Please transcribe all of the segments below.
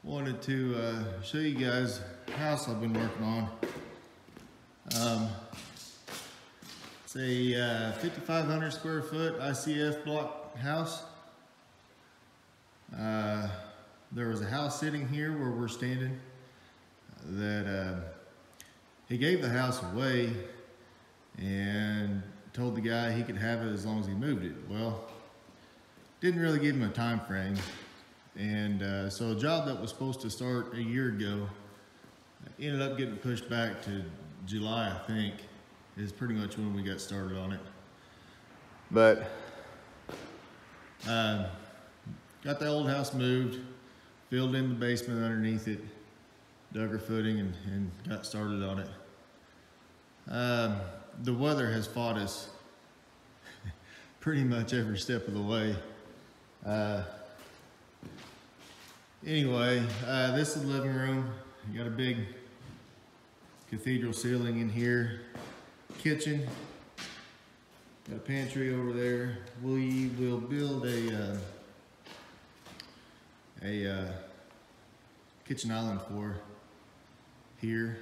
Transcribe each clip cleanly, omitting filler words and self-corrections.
Wanted to show you guys a house I've been working on. It's a 5,500 square foot ICF block house. There was a house sitting here where we're standing that he gave the house away and told the guy he could have it as long as he moved it. Well, didn't really give him a time frame. And so a job that was supposed to start a year ago ended up getting pushed back to July, I think, is pretty much when we got started on it. But got the old house moved, filled in the basement underneath it, dug our footing and got started on it. The weather has fought us pretty much every step of the way. Anyway, this is the living room. You got a big cathedral ceiling in here. Kitchen. Got a pantry over there. We will build a kitchen island for here.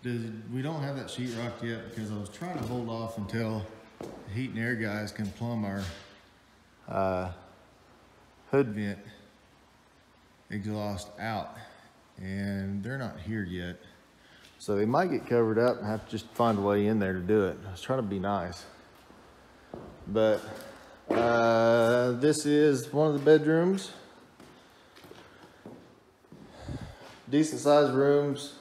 We don't have that sheetrock yet because I was trying to hold off until the heat and air guys can plumb our hood vent exhaust out, and they're not here yet. So they might get covered up and have to just find a way in there to do it. I was trying to be nice. But this is one of the bedrooms. Decent sized rooms.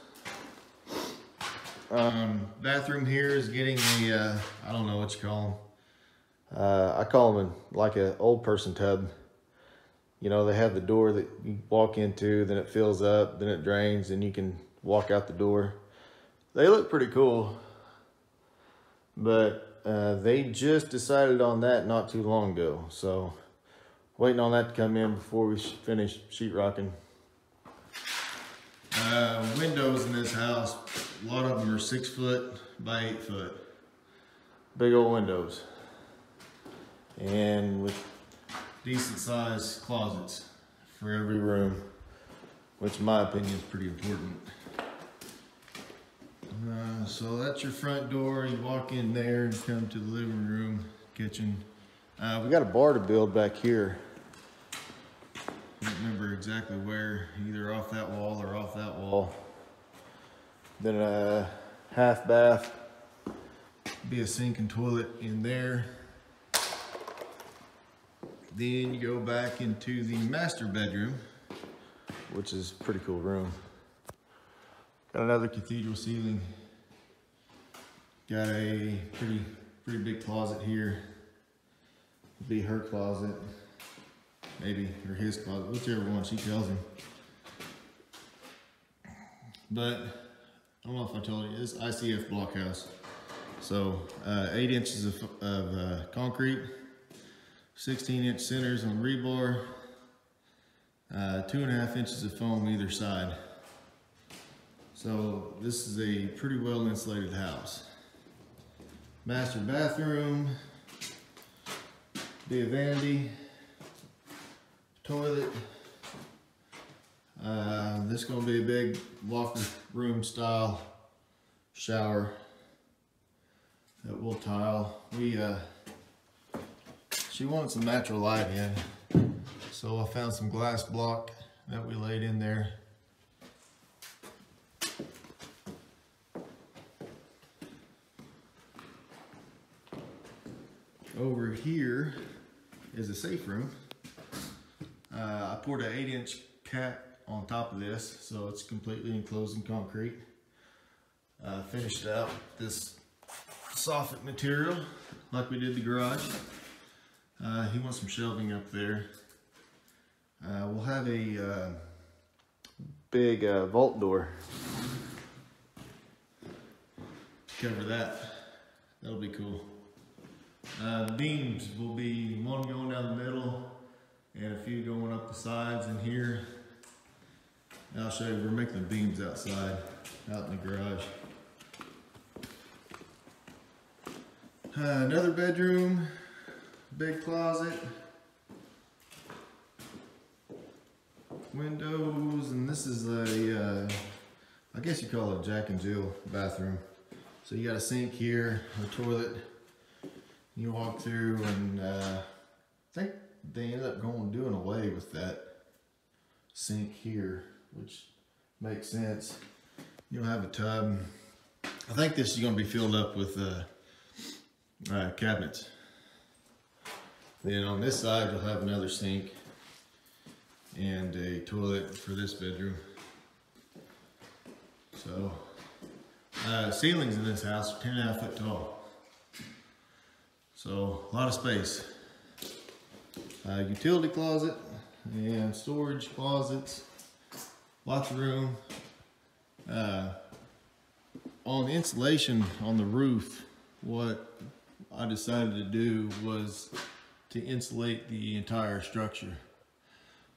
Bathroom here is getting a, I don't know what you call them. I call them like an old person tub. You know, they have the door that you walk into, then it fills up, then it drains, and you can walk out the door. They look pretty cool, but they just decided on that not too long ago. So waiting on that to come in before we finish sheetrocking. Windows in this house, a lot of them are 6 foot by 8 foot. Big old windows. And with decent sized closets for every room, which in my opinion is pretty important. So that's your front door. You walk in there and come to the living room, kitchen. We got a bar to build back here. I don't remember exactly where, either off that wall or off that wall. Then a half bath, be a sink and toilet in there. Then you go back into the master bedroom, which is a pretty cool room. Got another cathedral ceiling. Got a pretty big closet here. It'll be her closet, maybe, or his closet, whichever one she tells him. But I don't know if I told you, it's ICF block house. So 8 inches of concrete, 16-inch centers on rebar, 2.5 inches of foam either side. So this is a pretty well insulated house. Master bathroom, be a vanity, toilet. This is gonna be a big locker room style shower that we'll tile. She wanted some natural light in, so I found some glass block that we laid in there. Over here is a safe room. I poured an 8-inch cap on top of this, so it's completely enclosed in concrete. Finished out this soffit material like we did the garage. He wants some shelving up there. We'll have a big vault door. Cover that. That'll be cool. The beams will be one going down the middle and a few going up the sides in here. And I'll show you, we're making the beams outside, out in the garage. Another bedroom, big closet, windows, and this is a, I guess you call it a Jack and Jill bathroom. So you got a sink here, a toilet. You walk through, and I think they ended up doing away with that sink here, which makes sense. You'll have a tub. I think this is going to be filled up with cabinets. Then on this side, you'll have another sink and a toilet for this bedroom. So, ceilings in this house are 10.5 foot tall. So, a lot of space. Utility closet and storage closets. Lots of room. On the insulation on the roof, what I decided to do was to insulate the entire structure.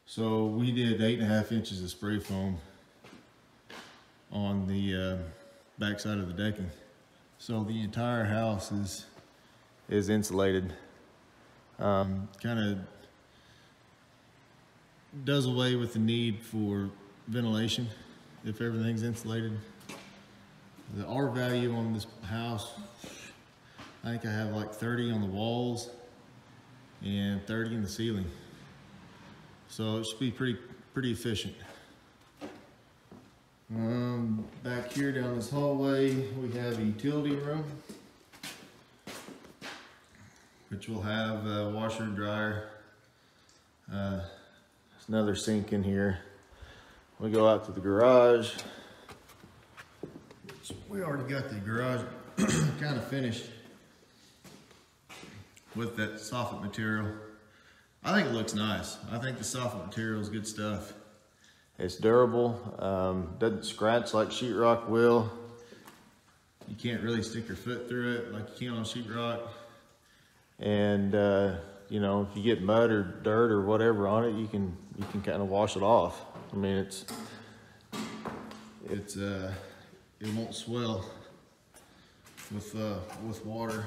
So we did 8.5 inches of spray foam on the back side of the decking. So the entire house is insulated. Kind of does away with the need for ventilation if everything's insulated. The R value on this house, I think I have like 30 on the walls and 30 in the ceiling. So it should be pretty efficient. Back here down this hallway, we have a utility room, which will have a washer and dryer. There's another sink in here. We go out to the garage. We already got the garage kind of finished with that soffit material. I think it looks nice. I think the soffit material is good stuff. It's durable, doesn't scratch like sheetrock will. You can't really stick your foot through it like you can on sheetrock. And you know, if you get mud or dirt or whatever on it, you can kind of wash it off. I mean, it won't swell with water.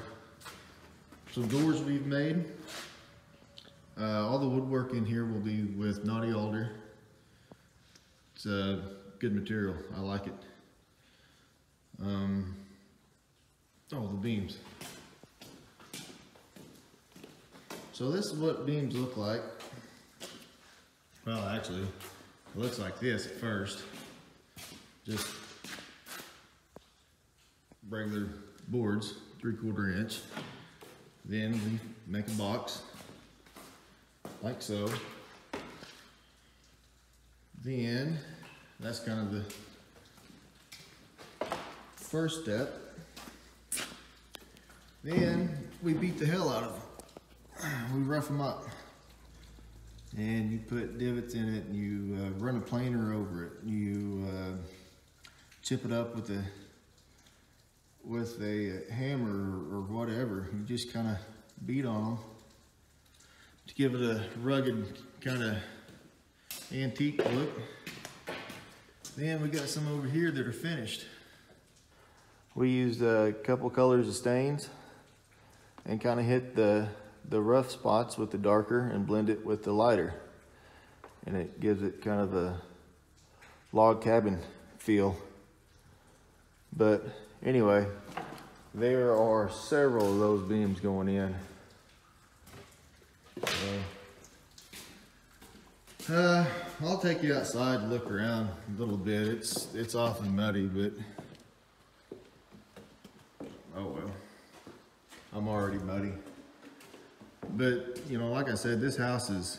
Some doors we've made. All the woodwork in here will be with knotty alder. It's a good material. I like it. Oh, the beams. So this is what beams look like. Well, actually, it looks like this at first. Just regular boards, 3/4 inch. Then we make a box, like so. Then, that's kind of the first step. Then we beat the hell out of them. We rough them up. And you put divots in it, and you run a planer over it. You chip it up with a hammer or whatever. You just kind of beat on them to give it a rugged kind of antique look. Then we got some over here that are finished. We used a couple colors of stains and kind of hit the rough spots with the darker and blend it with the lighter. And it gives it kind of a log cabin feel. But anyway, there are several of those beams going in. I'll take you outside and look around a little bit. It's awfully muddy, but oh well. I'm already muddy. But you know, like I said, this house has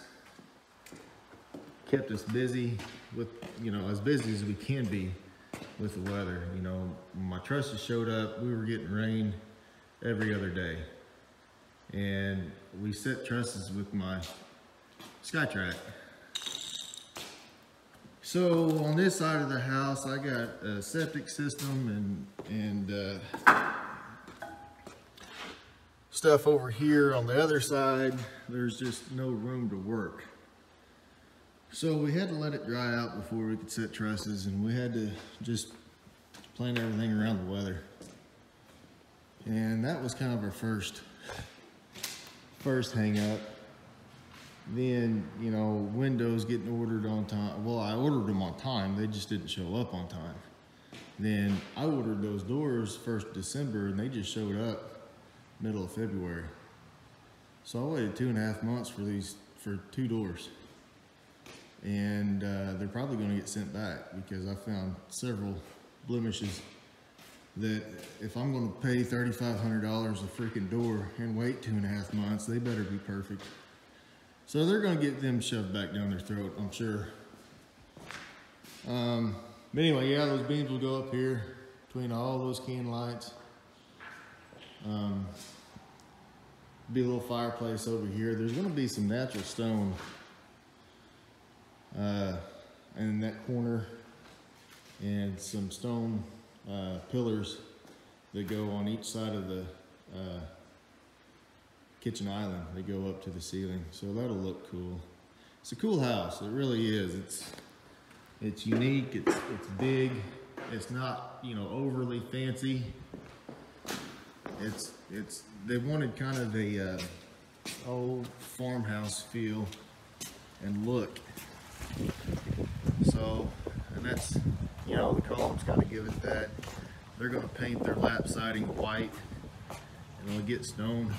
kept us busy with, you know, as busy as we can be with the weather. You know, when my trusses showed up, we were getting rain every other day. And we set trusses with my SkyTrak. So on this side of the house, I got a septic system and stuff over here. On the other side, there's just no room to work. So we had to let it dry out before we could set trusses, and we had to just plan everything around the weather. And that was kind of our first hang up. then, you know, windows getting ordered on time. Well, I ordered them on time. They just didn't show up on time. Then I ordered those doors 1st December and they just showed up middle of February. So I waited 2.5 months for 2 doors. And they're probably gonna get sent back because I found several blemishes that if I'm gonna pay $3,500 a freaking door and wait 2.5 months, they better be perfect. So they're gonna get them shoved back down their throat, I'm sure. But anyway, yeah, those beams will go up here between all those can lights. Be a little fireplace over here. There's gonna be some natural stone in that corner and some stone pillars that go on each side of the kitchen island. They go up to the ceiling, so that'll look cool. It's a cool house, it really is. It's unique, it's big, it's not, you know, overly fancy. They wanted kind of a old farmhouse feel and look. So, and that's, you know, the columns got to give it that. They're going to paint their lap siding white, and they'll get stone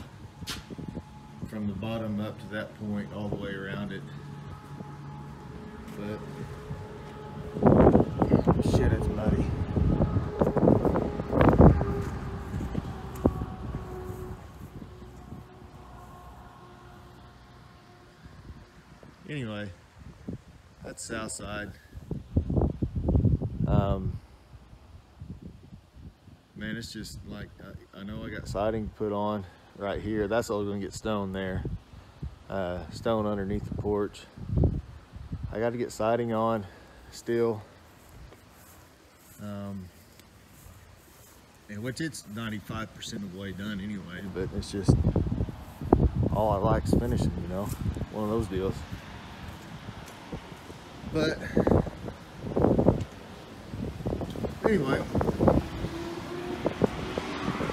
from the bottom up to that point all the way around it. But oh, shit, it's muddy. Anyway, that's south side. Man, it's just like, I know I got siding put on right here. That's all gonna get stone there. Stone underneath the porch. I got to get siding on still. And which it's 95% of the way done anyway, but it's just, all I like is finishing, you know, one of those deals. But anyway,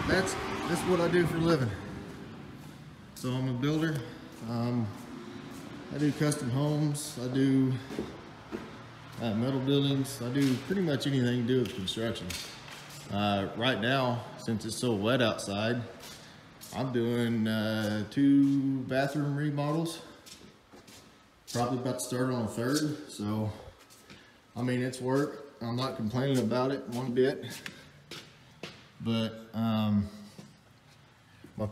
that's what I do for a living. So I'm a builder. I do custom homes. I do metal buildings. I do pretty much anything to do with construction. Right now, since it's so wet outside, I'm doing 2 bathroom remodels. Probably about to start on a 3rd. So, I mean, it's work. I'm not complaining about it one bit. But my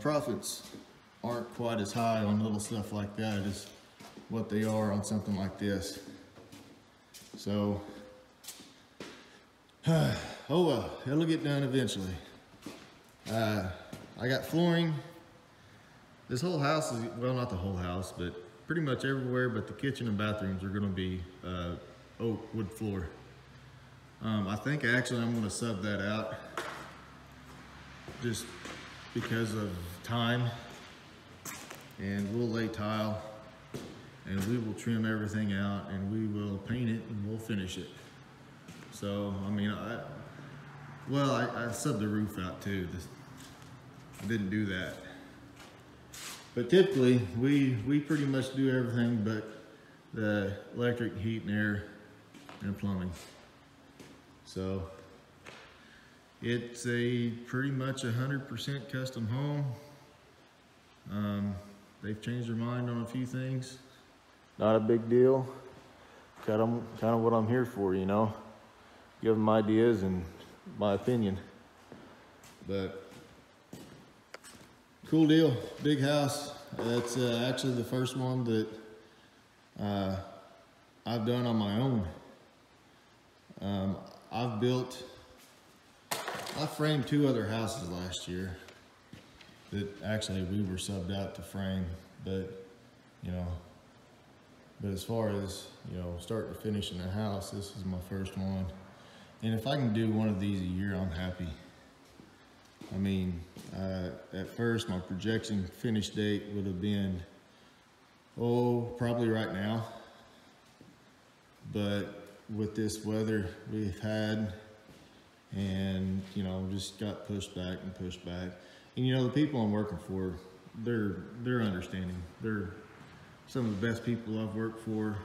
profits aren't quite as high on little stuff like that as what they are on something like this. So, oh well, it'll get done eventually. I got flooring. This whole house is, well, not the whole house, but pretty much everywhere but the kitchen and bathrooms are gonna be oak wood floor. I think actually I'm gonna sub that out just because of time, and we'll lay tile and we will trim everything out and we will paint it and we'll finish it. So, I mean, I subbed the roof out too. I didn't do that. But typically, we pretty much do everything but the electric, heat and air, and plumbing. So, it's a pretty much 100% custom home. They've changed their mind on a few things. Not a big deal. Kind of what I'm here for, you know. Give them ideas and my opinion. But cool deal, big house. That's actually the first one that I've done on my own. I framed 2 other houses last year that actually we were subbed out to frame, but you know, as far as, you know, start to finish in the house, this is my first one. And if I can do one of these a year, I'm happy. I mean, at first my projection finish date would have been, probably right now. But with this weather we've had, and you know, just got pushed back and pushed back. And you know, the people I'm working for, they're understanding. some of the best people I've worked for.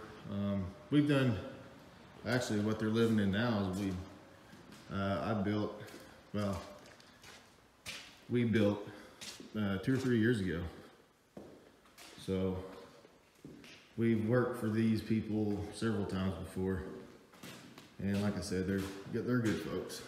We've done, actually what they're living in now is we built 2 or 3 years ago. So we've worked for these people several times before. And like I said, they're good folks.